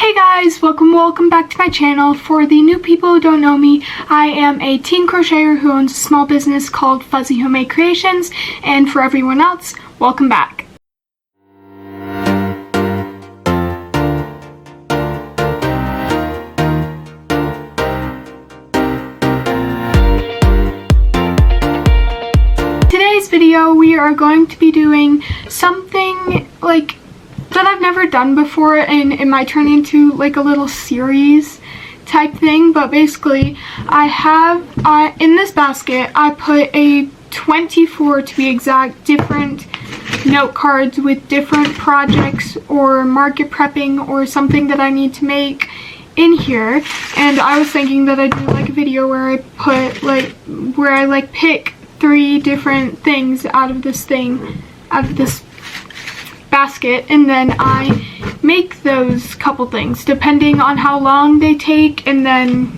Hey guys, welcome back to my channel. For the new people who don't know me, I am a teen crocheter who owns a small business called Fuzzy Homemade Creations, and for everyone else, welcome back. Today's video, we are going to be doing something like that I've never done before, and it might turn into like a little series type thing, but basically I have in this basket I put a 24 to be exact different note cards with different projects or market prepping or something that I need to make in here. And I was thinking that I'd do like a video where I put like pick 3 different things out of this basket, and then I make those couple things depending on how long they take, and then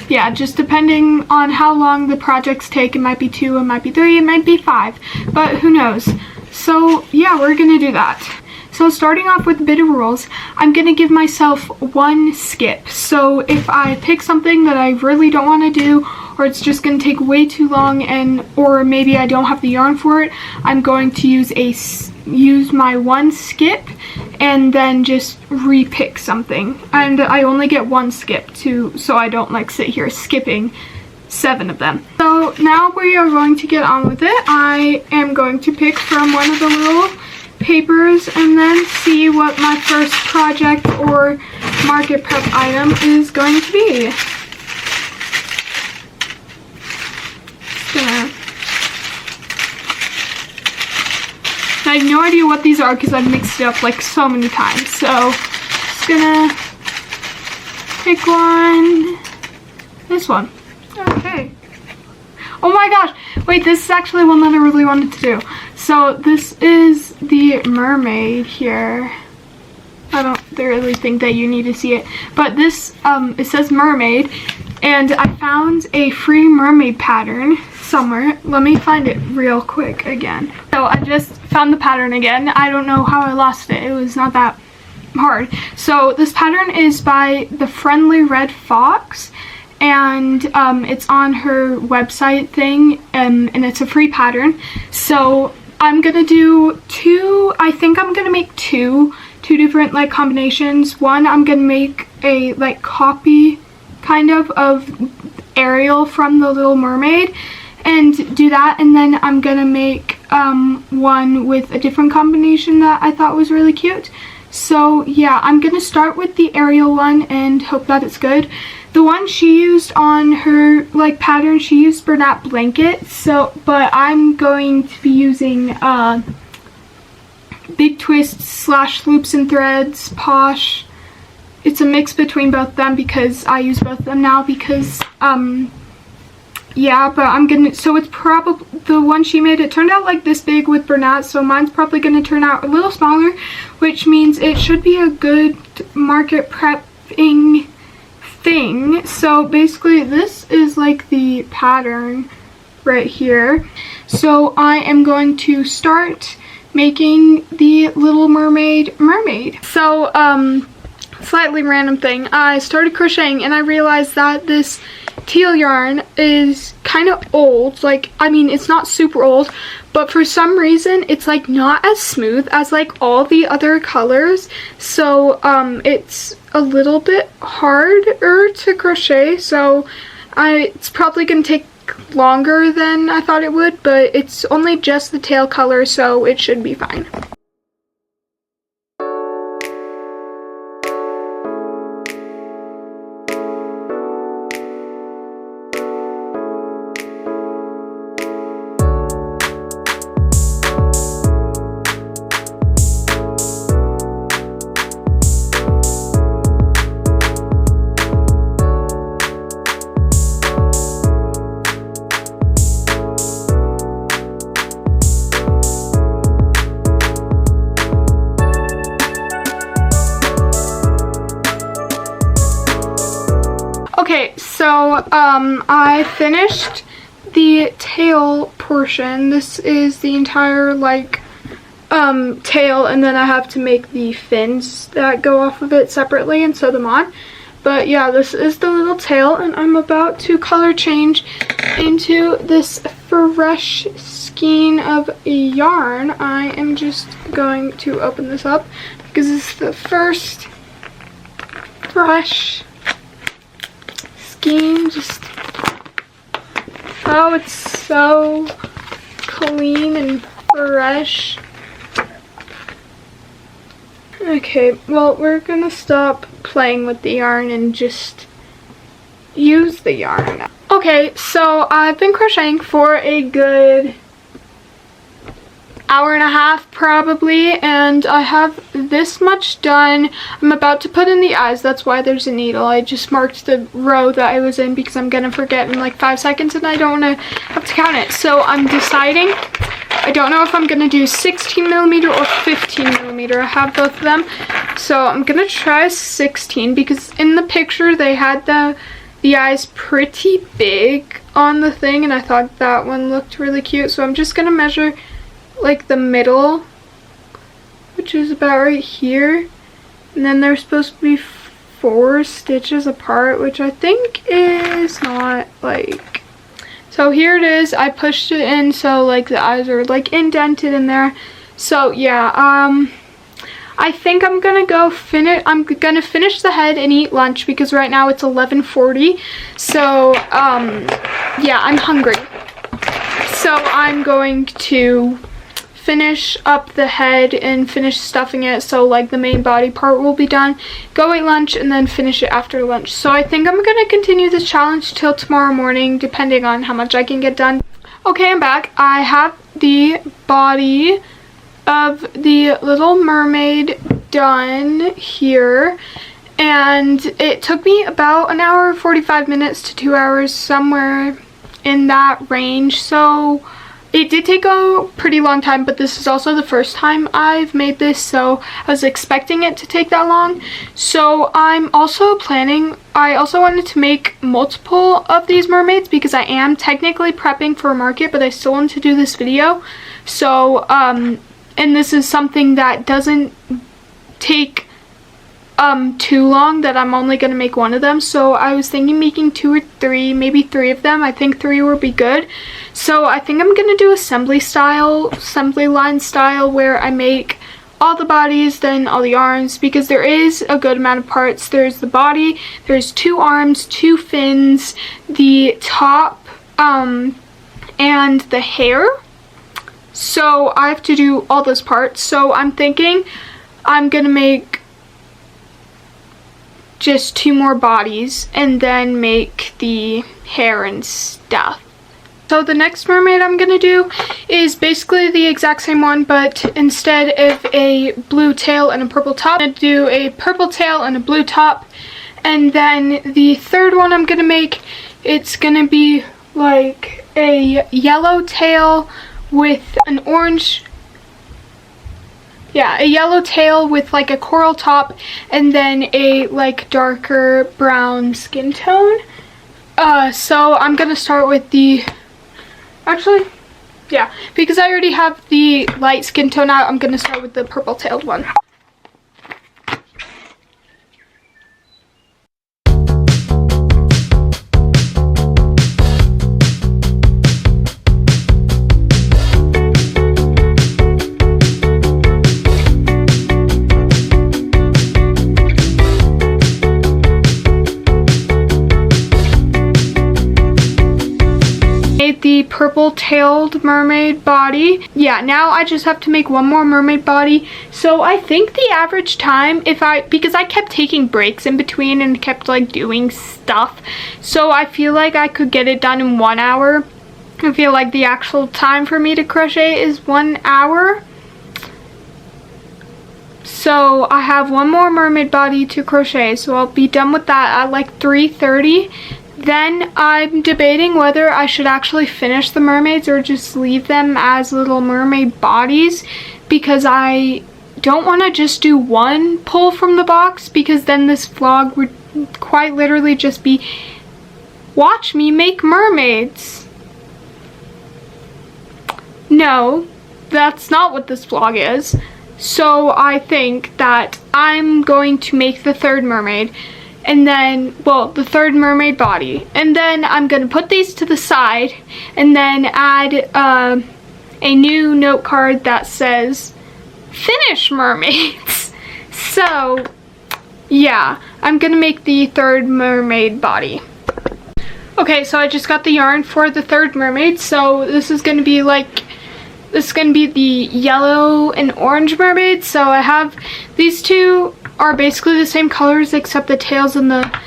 yeah, just depending on how long the projects take. It might be 2, it might be 3, it might be 5, but who knows. So yeah, we're gonna do that. So starting off with a bit of rules, I'm gonna give myself 1 skip. So if I pick something that I really don't want to do, or it's just gonna take way too long, or maybe I don't have the yarn for it, I'm going to use my 1 skip and then just repick something. And I only get 1 skip so I don't like sit here skipping 7 of them. So now we are going to get on with it. I am going to pick from one of the little papers and then see what my first project or market prep item is going to be. I have no idea what these are because I've mixed it up like so many times. So just gonna pick one. This one. Okay. Oh my gosh. Wait, this is actually one that I really wanted to do. So this is the mermaid here. I don't really think that you need to see it, but this it says mermaid, and I found a free mermaid pattern somewhere. Let me find it real quick again. So I just found the pattern again. I don't know how I lost it. It was not that hard. So this pattern is by the Friendly Red Fox, and it's on her website thing, and it's a free pattern. So I'm gonna do 2. I think I'm gonna make two different like combinations. One, I'm gonna make a like copy kind of Ariel from the Little Mermaid and do that, and then I'm gonna make one with a different combination that I thought was really cute. So yeah, I'm gonna start with the Ariel one and hope that it's good. The one she used on her like pattern, she used Bernat Blanket, but I'm going to be using Big Twist / Loops and Threads Posh. It's a mix between both of them because I use both of them now because yeah, but so it's probably the one she made, it turned out like this big with Bernat, so mine's probably gonna turn out a little smaller, which means it should be a good market prepping thing. So basically this is like the pattern right here. So I am going to start making the Little Mermaid. So slightly random thing, I started crocheting and I realized that this teal yarn is kind of old. Like, I mean, it's not super old, but for some reason it's like not as smooth as like all the other colors, so it's a little bit harder to crochet. So it's probably gonna take longer than I thought it would, but it's only just the tail color, so it should be fine. Okay, so I finished the tail portion. This is the entire like tail, and then I have to make the fins that go off of it separately and sew them on. But yeah, this is the little tail, and I'm about to color change into this fresh skein of yarn. I am just going to open this up because it's the first fresh skein. Just, oh, it's so clean and fresh. Okay, well, we're gonna stop playing with the yarn and just use the yarn now. Okay, so I've been crocheting for a good hour and a half probably, and I have this much done. I'm about to put in the eyes. That's why there's a needle. I just marked the row that I was in because I'm gonna forget in like 5 seconds and I don't want to have to count it. So I'm deciding. I don't know if I'm gonna do 16mm or 15mm. I have both of them, so I'm gonna try 16 because in the picture they had the eyes pretty big on the thing, and I thought that one looked really cute. So I'm just gonna measure like the middle, which is about right here, and then they're supposed to be 4 stitches apart, which I think is not like. So here it is. I pushed it in so like the eyes are like indented in there. So yeah, I think I'm gonna go finish. I'm gonna finish the head and eat lunch because right now it's 11:40. So yeah, I'm hungry. So I'm going to finish up the head and finish stuffing it so like the main body part will be done, go eat lunch, and then finish it after lunch. So I think I'm gonna continue this challenge till tomorrow morning depending on how much I can get done. Okay, I'm back. I have the body of the Little Mermaid done here, and it took me about an hour 45 minutes to 2 hours, somewhere in that range. So it did take a pretty long time, but this is also the first time I've made this, so I was expecting it to take that long. So I'm also planning, I also wanted to make multiple of these mermaids because I am technically prepping for a market, but I still want to do this video. So, and this is something that doesn't take too long, that I'm only going to make one of them. So I was thinking making 2 or 3, maybe 3 of them. I think 3 would be good. So I think I'm going to do assembly line style, where I make all the bodies, then all the arms, because there is a good amount of parts. There's the body, there's 2 arms, 2 fins, the top, and the hair. So I have to do all those parts. So I'm thinking I'm going to make just 2 more bodies and then make the hair and stuff. So the next mermaid I'm gonna do is basically the exact same one, but instead of a blue tail and a purple top, I'm gonna do a purple tail and a blue top. And then the third one I'm gonna make, it's gonna be like a yellow tail with an orange, yeah, a yellow tail with like a coral top, and then a like darker brown skin tone. So I'm gonna start with the, actually, yeah, because I already have the light skin tone out, I'm gonna start with the purple tailed one. The purple tailed mermaid body. Yeah, now I just have to make one more mermaid body. So I think the average time, because I kept taking breaks in between and kept like doing stuff, so I feel like I could get it done in 1 hour. I feel like the actual time for me to crochet is 1 hour. So I have one more mermaid body to crochet, so I'll be done with that at like 3:30. Then I'm debating whether I should actually finish the mermaids or just leave them as little mermaid bodies, because I don't want to just do one pull from the box, because then this vlog would quite literally just be watch me make mermaids. No, that's not what this vlog is. So I think that I'm going to make the third mermaid, and then, well, the third mermaid body, and then I'm gonna put these to the side and then add a new note card that says finish mermaids. So yeah, I'm gonna make the third mermaid body. Okay, so I just got the yarn for the third mermaid. So this is gonna be the yellow and orange mermaid. So I have these two are basically the same colors except the tails and the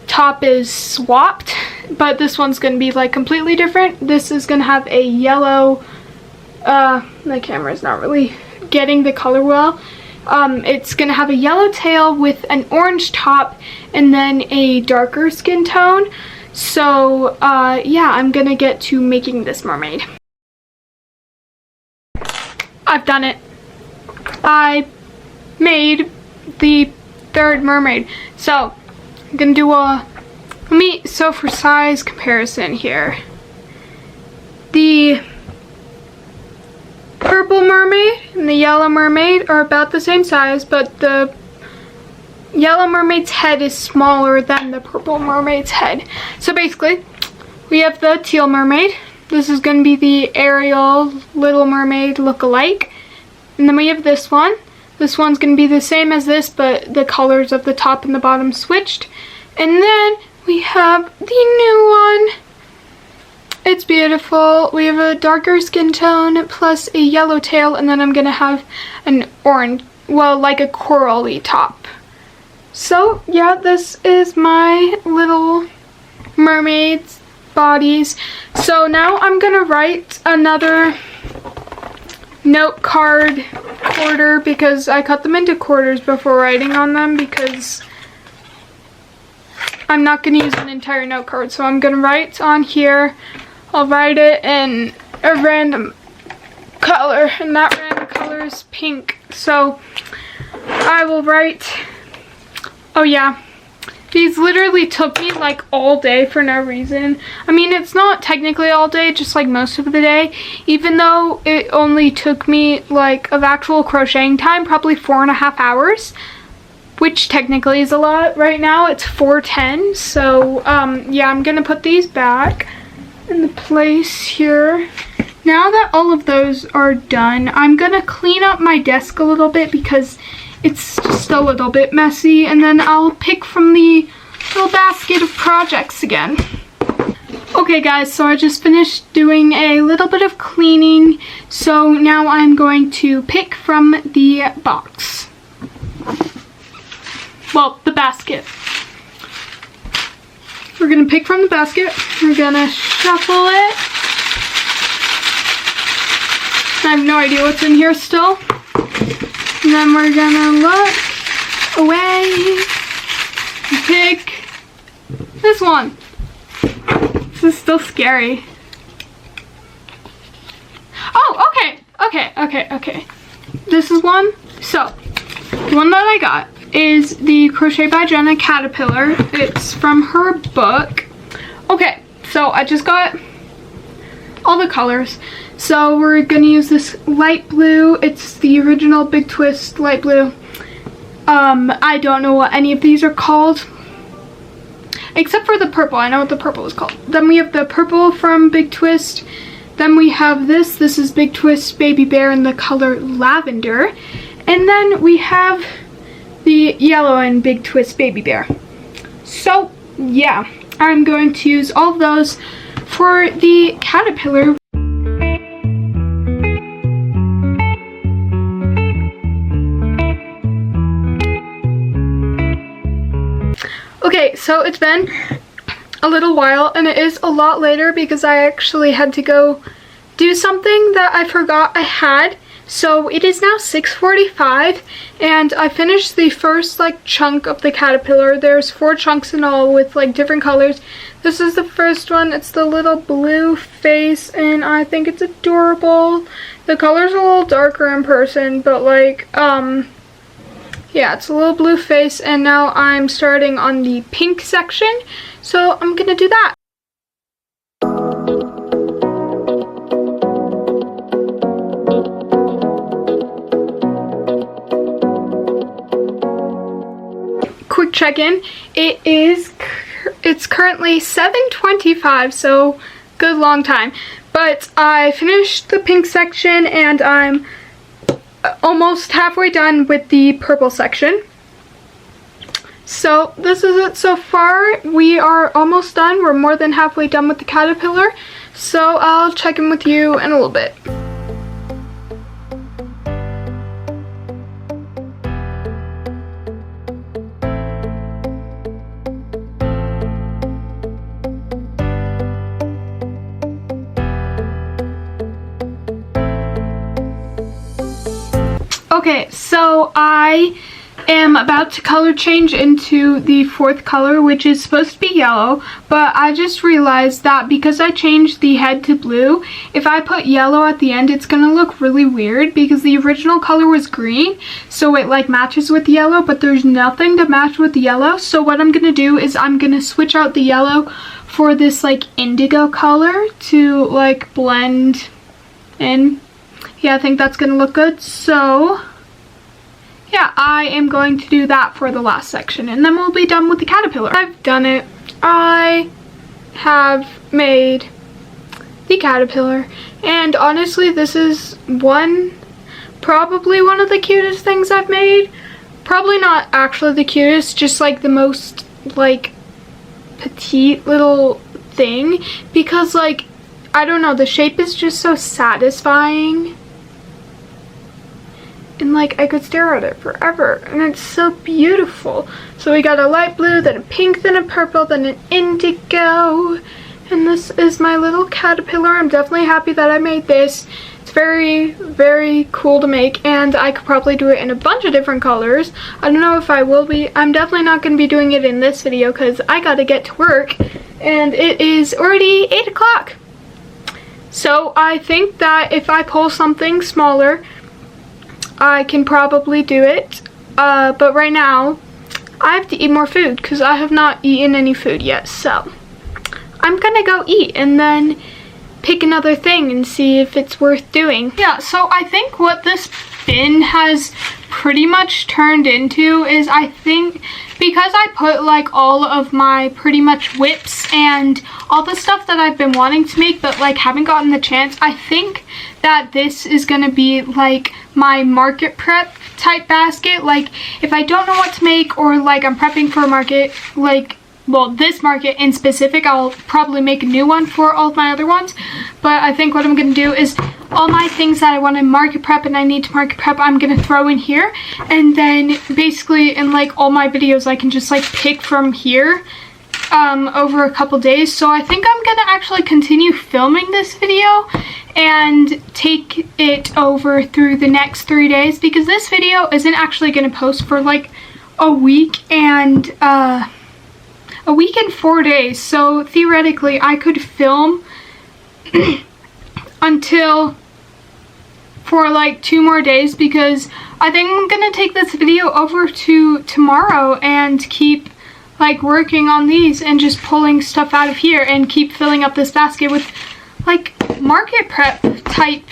top is swapped, but this one's gonna be like completely different. This is gonna have a yellow, the camera's not really getting the color well. It's gonna have a yellow tail with an orange top and then a darker skin tone. So yeah, I'm gonna get to making this mermaid. I've done it. I made the third mermaid. So I'm gonna do so for size comparison here, the purple mermaid and the yellow mermaid are about the same size, but the yellow mermaid's head is smaller than the purple mermaid's head. So basically, we have the teal mermaid. This is going to be the Ariel Little Mermaid look-alike. And then we have this one. This one's going to be the same as this, but the colors of the top and the bottom switched. And then we have the new one. It's beautiful. We have a darker skin tone plus a yellow tail, and then I'm going to have an orange, well, like a corally top. So yeah, this is my little mermaids bodies. So now I'm gonna write another note card quarter because I cut them into quarters before writing on them because I'm not gonna use an entire note card. So I'm gonna write on here. I'll write it in a random color, and that random color is pink. So I will write, oh yeah, these literally took me like all day for no reason. I mean, it's not technically all day, just like most of the day, even though it only took me like of actual crocheting time probably 4.5 hours, which technically is a lot. Right now it's 4:10, so yeah, I'm gonna put these back in the place here. Now that all of those are done, I'm gonna clean up my desk a little bit because it's just a little bit messy, and then I'll pick from the little basket of projects again. Okay guys, so I just finished doing a little bit of cleaning, so now I'm going to pick from the box. Well, the basket. We're gonna pick from the basket, we're gonna shuffle it. I have no idea what's in here still. And then we're gonna look away and pick this one. This is still scary. Oh, okay. This is one. So, the one that I got is the Crochet by Jenna Caterpillar. It's from her book. Okay, so I just got all the colors. So we're gonna use this light blue. It's the original Big Twist light blue. I don't know what any of these are called, except for the purple. I know what the purple is called. Then we have the purple from Big Twist. Then we have this. This is Big Twist Baby Bear in the color lavender. And then we have the yellow and Big Twist Baby Bear. So yeah, I'm going to use all of those for the caterpillar. Okay, so it's been a little while, and it is a lot later because I actually had to go do something that I forgot I had. So it is now 6:45, and I finished the first like chunk of the caterpillar. There's 4 chunks in all with like different colors. This is the first one. It's the little blue face, and I think it's adorable. The color's a little darker in person, but like yeah, it's a little blue face, and now I'm starting on the pink section, so I'm gonna do that. quick check-in. It's currently 7:25, so good long time. But I finished the pink section and I'm almost halfway done with the purple section. So this is it so far. We are almost done. We're more than halfway done with the caterpillar. So I'll check in with you in a little bit. Okay, so I am about to color change into the fourth color, which is supposed to be yellow, but I just realized that because I changed the head to blue, if I put yellow at the end, it's gonna look really weird because the original color was green, so it like matches with the yellow, but there's nothing to match with the yellow. So what I'm gonna do is I'm gonna switch out the yellow for this like indigo color to like blend in. Yeah, I think that's gonna look good. So yeah, I am going to do that for the last section and then we'll be done with the caterpillar. I've done it. I have made the caterpillar and honestly this is probably one of the cutest things I've made. Probably not actually the cutest, just like the most like petite little thing because like, I don't know, the shape is just so satisfying. And like I could stare at it forever and it's so beautiful. So we got a light blue, then a pink, then a purple, then an indigo, and this is my little caterpillar. I'm definitely happy that I made this. It's very, very cool to make and I could probably do it in a bunch of different colors. I don't know if I will be. I'm definitely not going to be doing it in this video because I gotta get to work and it is already 8 o'clock. So I think that if I pull something smaller I can probably do it, but right now I have to eat more food because I have not eaten any food yet, so I'm gonna go eat and then pick another thing and see if it's worth doing. Yeah, so I think what this bin has pretty much turned into is, I think because I put like all of my pretty much whips and all the stuff that I've been wanting to make but like haven't gotten the chance, I think that this is gonna be like my market prep type basket. Like if I don't know what to make or like I'm prepping for a market, like, well, this market in specific, I'll probably make a new one for all of my other ones. But I think what I'm gonna do is all my things that I want to market prep and I need to market prep, I'm gonna throw in here, and then basically in like all my videos I can just like pick from here over a couple days. So I think I'm gonna actually continue filming this video and take it over through the next 3 days because this video isn't actually gonna post for like a week and 4 days. So theoretically I could film until for like 2 more days because I think I'm gonna take this video over to tomorrow and keep like working on these and just pulling stuff out of here and keep filling up this basket with like market prep type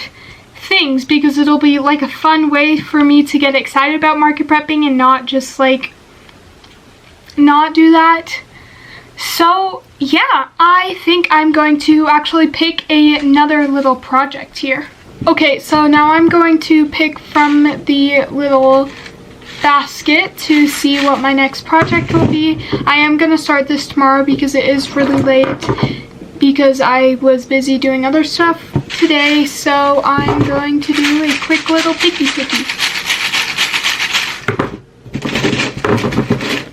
things because it'll be like a fun way for me to get excited about market prepping and not just like not do that. So yeah, I think I'm going to actually pick another little project here. Okay, so now I'm going to pick from the little basket to see what my next project will be. I am going to start this tomorrow because it is really late because I was busy doing other stuff today, so I'm going to do a quick little picky.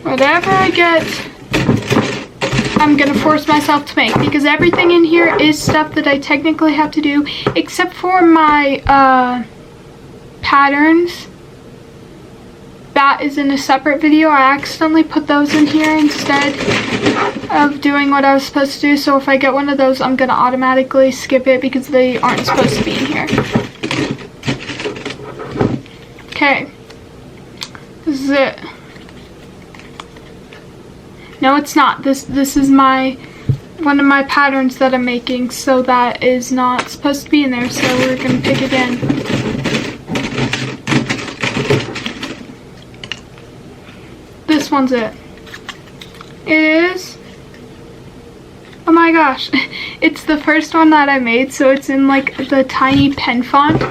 Whatever I get, I'm gonna force myself to make because everything in here is stuff that I technically have to do except for my patterns. That is in a separate video. I accidentally put those in here instead of doing what I was supposed to do, so if I get one of those I'm gonna automatically skip it because they aren't supposed to be in here. Okay, this is it. No, it's not. This is one of my patterns that I'm making, so that is not supposed to be in there, so we're gonna pick again. This this one's it. It is, oh my gosh, it's the first one that I made, so it's in like the tiny pen font.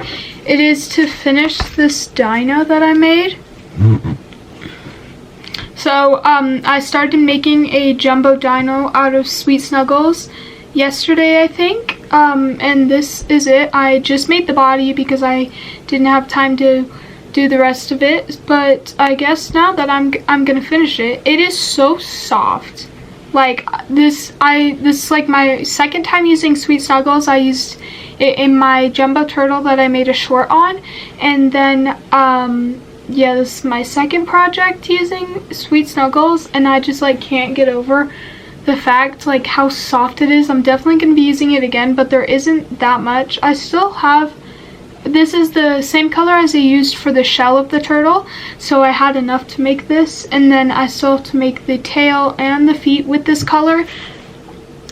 It is to finish this dino that I made. So I started making a jumbo dino out of Sweet Snuggles yesterday, I think, and this is it. I just made the body because I didn't have time to do the rest of it, but I guess now that I'm gonna finish it. It is so soft. Like this is like my second time using Sweet Snuggles. I used it in my jumbo turtle that I made a short on, and then yeah, this is my second project using Sweet Snuggles, and I just like can't get over the fact like how soft it is. I'm definitely gonna be using it again, but there isn't that much. I still have, this is the same color as I used for the shell of the turtle, so I had enough to make this, and then I still have to make the tail and the feet with this color,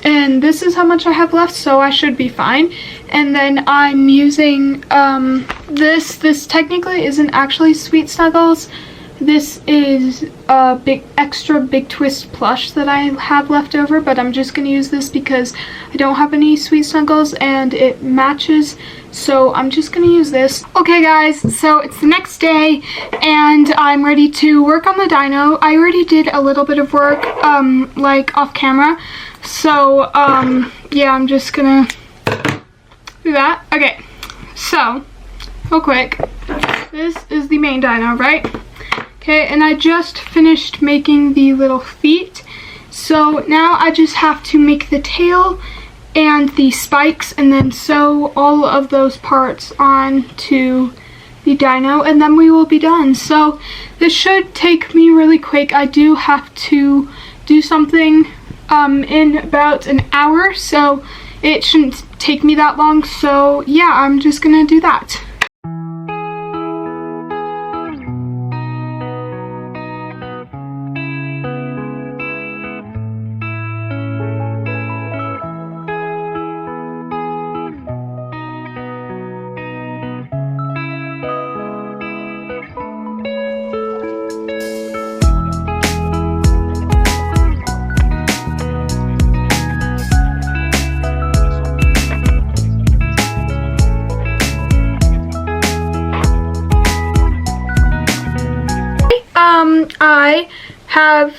and this is how much I have left, so I should be fine. And then I'm using this technically isn't actually Sweet Snuggles. This is a extra big twist plush that I have left over, but I'm just gonna use this because I don't have any Sweet Snuggles and it matches, so I'm just gonna use this. Okay guys, so it's the next day and I'm ready to work on the dino. I already did a little bit of work like off camera, so yeah, I'm just gonna do that. Okay, so real quick, this is the main dino, right? Okay, and I just finished making the little feet, so now I just have to make the tail and the spikes and then sew all of those parts onto the dino, and then we will be done. So this should take me really quick. I do have to do something in about an hour, so it shouldn't take me that long. So yeah, I'm just gonna do that. I have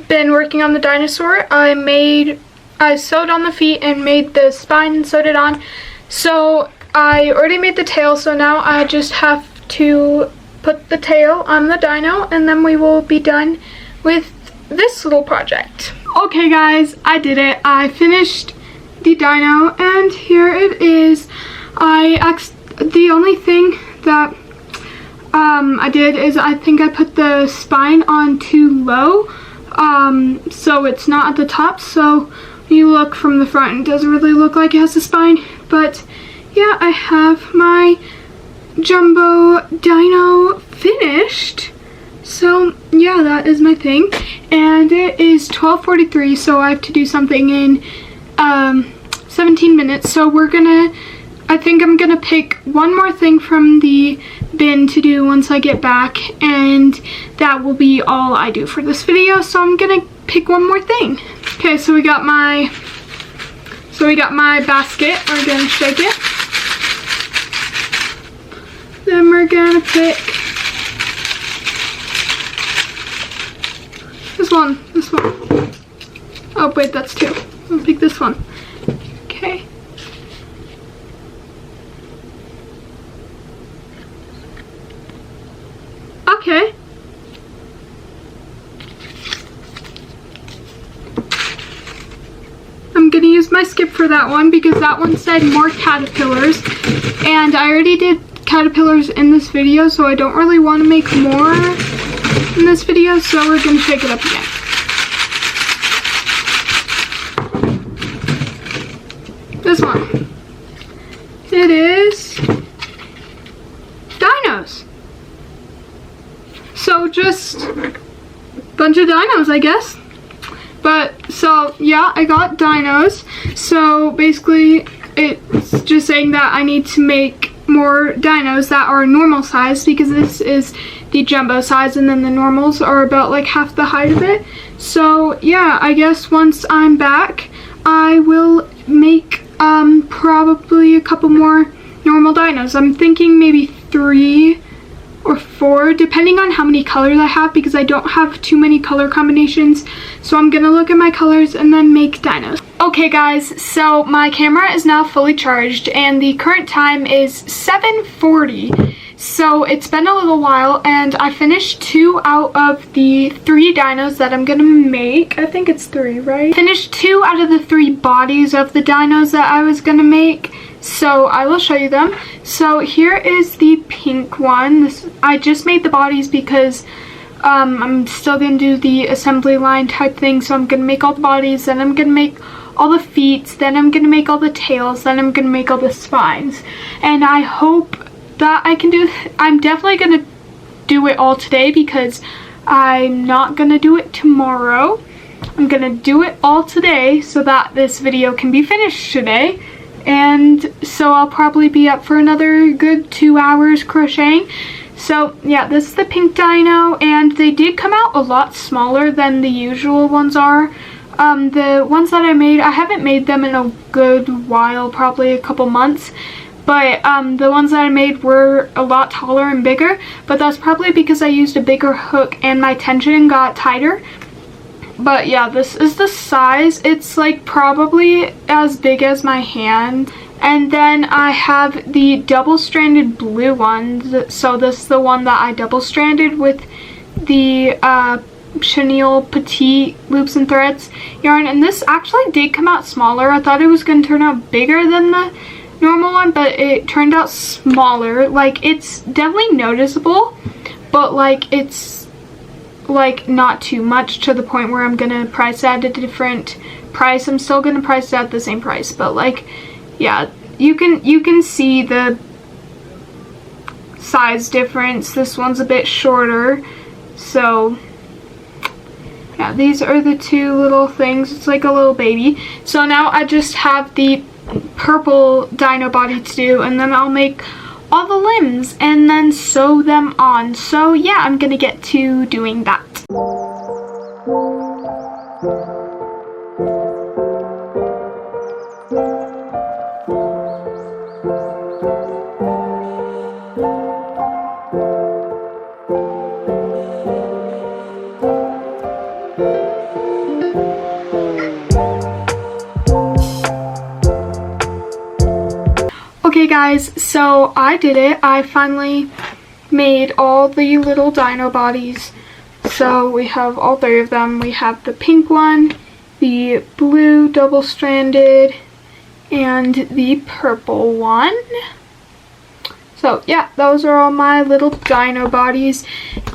been working on the dinosaur. I sewed on the feet and made the spine and sewed it on. So I already made the tail, so now I just have to put the tail on the dino and then we will be done with this little project. Okay guys, I did it. I finished the dino and here it is. The only thing that I did is I think I put the spine on too low, so it's not at the top, so when you look from the front it doesn't really look like it has a spine. But yeah, I have my jumbo dino finished. So yeah, that is my thing, and it is 12:43, so I have to do something in 17 minutes. So I think I'm gonna pick one more thing from the bin to do once I get back, and that will be all I do for this video. So I'm gonna pick one more thing. Okay, so we got my basket. We're gonna shake it. Then we're gonna pick this one. Oh wait, that's two. I'll pick this one. Okay. Okay. I'm gonna use my skip for that one because that one said more caterpillars, and I already did caterpillars in this video, so I don't really want to make more in this video, so we're gonna shake it up again. This one. It is dinos. So just a bunch of dinos, I guess. But so yeah, I got dinos. So basically it's just saying that I need to make more dinos that are normal size because this is the jumbo size, and then the normals are about like half the height of it. So yeah, I guess once I'm back, I will make probably a couple more normal dinos. I'm thinking maybe 3 or 4, depending on how many colors I have, because I don't have too many color combinations. So I'm gonna look at my colors and then make dinos. Okay guys, so my camera is now fully charged and the current time is 7:40. So it's been a little while and I finished 2 out of the 3 dinos that I'm gonna make. I think it's 3, right? Finished 2 out of the 3 bodies of the dinos that I was gonna make. So I will show you them. So here is the pink one. I just made the bodies because I'm still gonna do the assembly line type thing. So I'm gonna make all the bodies, then I'm gonna make all the feet, then I'm gonna make all the tails, then I'm gonna make all the spines. And I hope that I can do, I'm definitely gonna do it all today because I'm not gonna do it tomorrow. I'm gonna do it all today so that this video can be finished today. And so I'll probably be up for another good 2 hours crocheting. So yeah, this is the pink dino, and they did come out a lot smaller than the usual ones are. The ones that I made, I haven't made them in a good while, probably a couple months. But the ones that I made were a lot taller and bigger, but that's probably because I used a bigger hook and my tension got tighter. But yeah, this is the size. It's like probably as big as my hand. And then I have the double-stranded blue one. So this is the one that I double-stranded with the chenille petite loops and threads yarn. And this actually did come out smaller. I thought it was going to turn out bigger than the normal one, but it turned out smaller. Like, it's definitely noticeable, but like it's like not too much to the point where I'm gonna price it at a different price. I'm still gonna price it at the same price, but like, yeah, you can see the size difference. This one's a bit shorter, so yeah, these are the 2 little things. It's like a little baby. So now I just have the purple dino body to do, and then I'll make all the limbs and then sew them on. So yeah, I'm gonna get to doing that. Okay guys, so I did it. I finally made all the little dino bodies. So we have all 3 of them. We have the pink one, the blue double-stranded, and the purple one. So yeah, those are all my little dino bodies.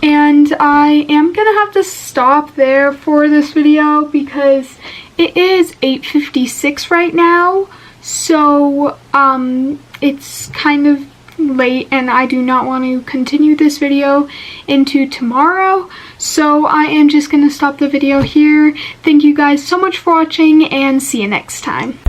And I am gonna have to stop there for this video because it is 8:56 right now. So it's kind of late and I do not want to continue this video into tomorrow. So I am just going to stop the video here. Thank you guys so much for watching and see you next time.